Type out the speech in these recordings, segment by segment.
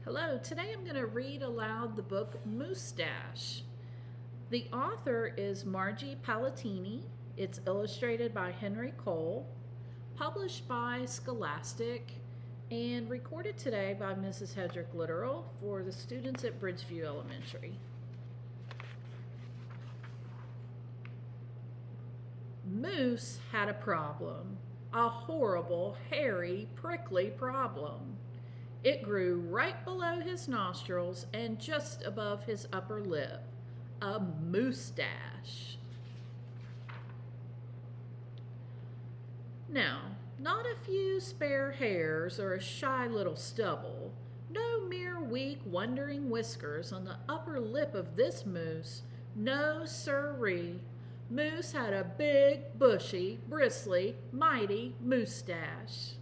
Hello, today I'm going to read aloud the book Moosetache. The author is Margie Palatini. It's illustrated by Henry Cole, published by Scholastic, and recorded today by Mrs. HEDRICK-LITTERAL for the students at Bridgeview Elementary. Moose had a problem, a horrible, hairy, prickly problem. It grew right below his nostrils and just above his upper lip, a moosetache. Now, not a few spare hairs or a shy little stubble, no mere weak, wandering whiskers on the upper lip of this moose. No sirree. Moose had a big, bushy, bristly, mighty moosetache.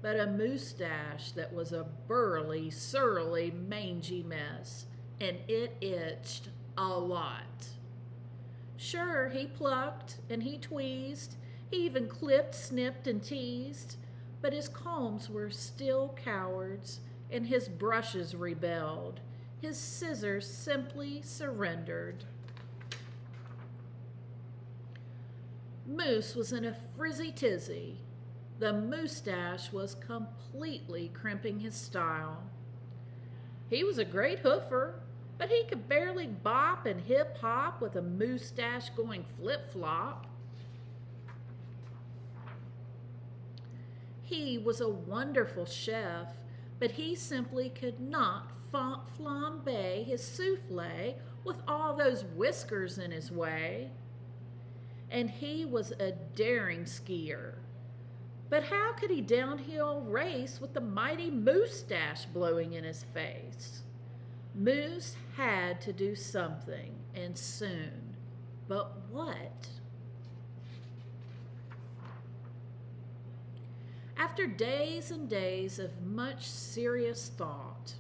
But a moosetache that was a burly, surly, mangy mess, and it itched a lot. Sure, he plucked and he tweezed, he even clipped, snipped, and teased, but his combs were still cowards, and his brushes rebelled. His scissors simply surrendered. Moose was in a frizzy tizzy. The moosetache was completely crimping his style. He was a great hoofer, but he could barely bop and hip-hop with a moosetache going flip-flop. He was a wonderful chef, but he simply could not flambe his souffle with all those whiskers in his way. And he was a daring skier. But how could he downhill race with the mighty moosetache blowing in his face? Moose had to do something, and soon. But what? After days and days of much serious thought,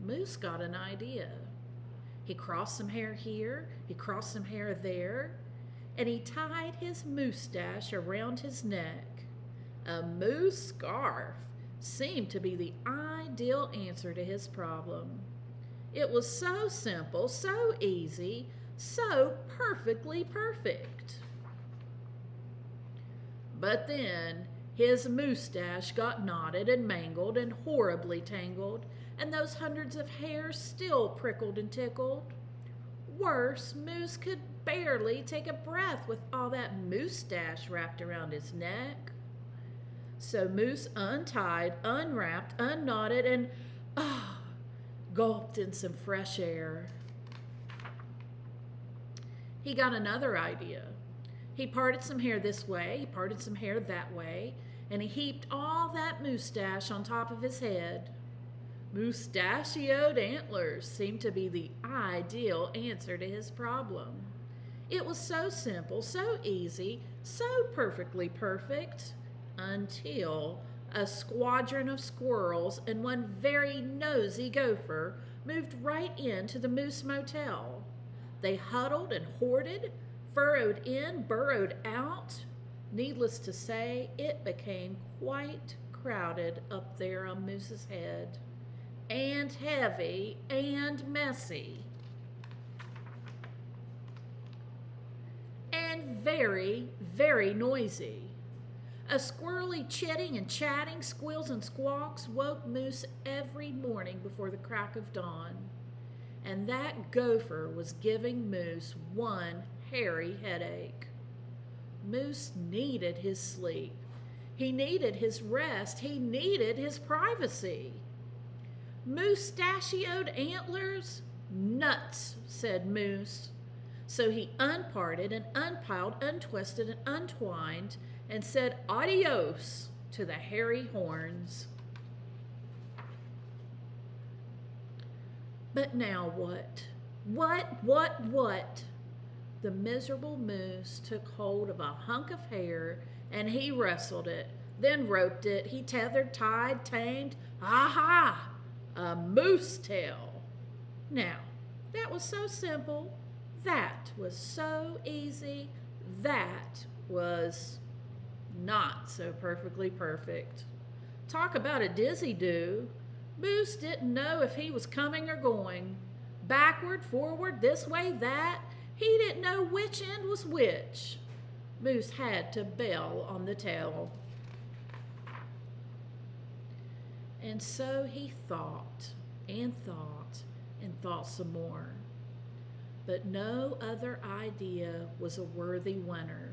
Moose got an idea. He crossed some hair here, he crossed some hair there, and he tied his moosetache around his neck. A moose scarf seemed to be the ideal answer to his problem. It was so simple, so easy, so perfectly perfect. But then his moosetache got knotted and mangled and horribly tangled, and those hundreds of hairs still prickled and tickled. Worse, Moose could barely take a breath with all that moosetache wrapped around his neck. So Moose untied, unwrapped, unknotted, and gulped in some fresh air. He got another idea. He parted some hair this way, he parted some hair that way, and he heaped all that moosetache on top of his head. Moustachioed antlers seemed to be the ideal answer to his problem. It was so simple, so easy, so perfectly perfect, until a squadron of squirrels and one very nosy gopher moved right into the Moose Motel. They huddled and hoarded, furrowed in, burrowed out. Needless to say, it became quite crowded up there on Moose's head, and heavy and messy, and very, very noisy. A squirrely chitting and chatting, squeals and squawks woke Moose every morning before the crack of dawn. And that gopher was giving Moose one hairy headache. Moose needed his sleep. He needed his rest. He needed his privacy. Moustachioed antlers? Nuts, said Moose. So he unparted and unpiled, untwisted and untwined, and said adios to the hairy horns. But now what? What? The miserable Moose took hold of a hunk of hair, and he wrestled it, then roped it. He tethered, tied, tamed. Aha! A moose tail. Now, that was so simple. That was so easy. That was not so perfectly perfect. Talk about a dizzy-do. Moose didn't know if he was coming or going. Backward, forward, this way, that. He didn't know which end was which. Moose had to bail on the tail. And so he thought and thought and thought some more. But no other idea was a worthy winner.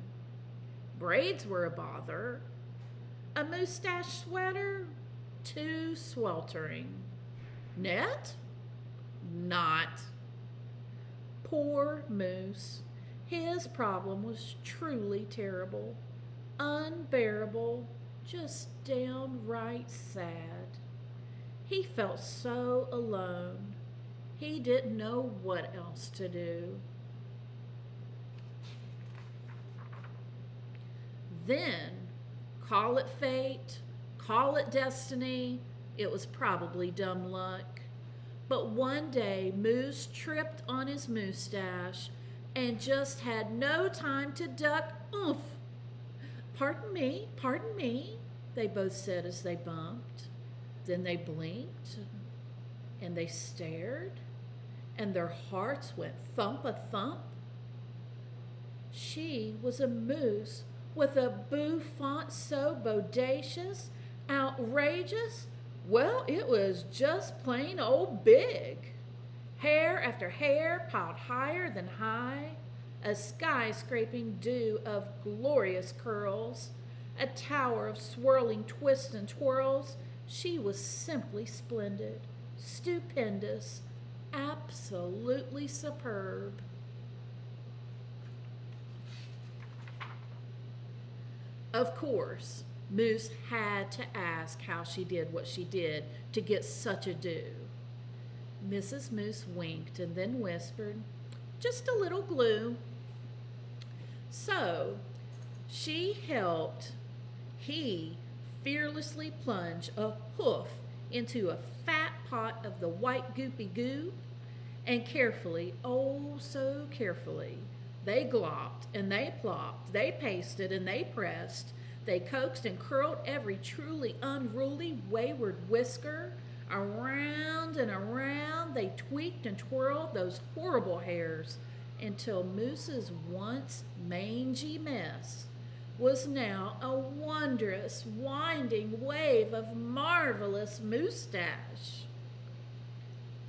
Braids were a bother. A Moosetache sweater? Too sweltering. Net? Not. Poor Moose. His problem was truly terrible, unbearable, just downright sad. He felt so alone. He didn't know what else to do. Then, call it fate, call it destiny, it was probably dumb luck. But one day, Moose tripped on his Moosetache and just had no time to duck. Oof! Pardon me, they both said as they bumped. Then they blinked, and they stared, and their hearts went thump-a-thump. She was a moose with a bouffant so bodacious, outrageous, well, it was just plain old big. Hair after hair piled higher than high, a skyscraping dew of glorious curls, a tower of swirling twists and twirls. She was simply splendid, stupendous, absolutely superb. Of course, Moose had to ask how she did what she did to get such a dew. Mrs. Moose winked and then whispered, "Just a little glue." So she helped he fearlessly plunge a hoof into a fat pot of the white goopy goo, and carefully, oh so carefully, they glopped and they plopped, they pasted and they pressed, they coaxed and curled every truly unruly wayward whisker. Around and around they tweaked and twirled those horrible hairs until Moose's once mangy mess was now a wondrous winding wave of marvelous Moosetache.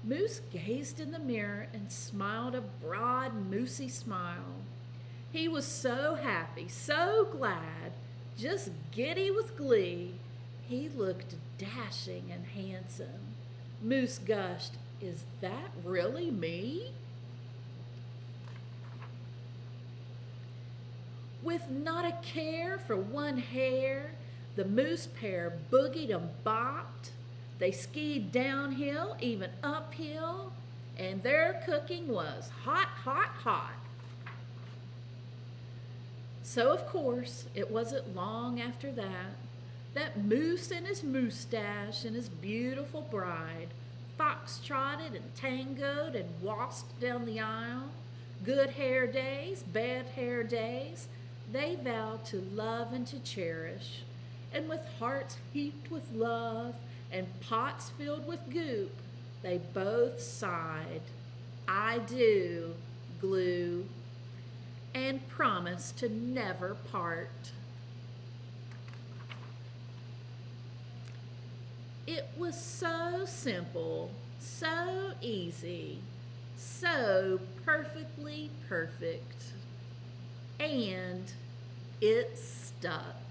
Moose gazed in the mirror and smiled a broad, moosey smile. He was so happy, so glad, just giddy with glee. He looked dashing and handsome. Moose gushed, "Is that really me?" With not a care for one hair, the moose pair boogied and bopped. They skied downhill, even uphill, and their cooking was hot, hot, hot. So, of course, it wasn't long after that Moose and his Moosetache and his beautiful bride fox-trotted and tangoed and waltzed down the aisle. Good hair days, bad hair days, they vowed to love and to cherish. And with hearts heaped with love and pots filled with goop, they both sighed, "I do," glue, and promised to never part. It was so simple, so easy, so perfectly perfect, and it stuck.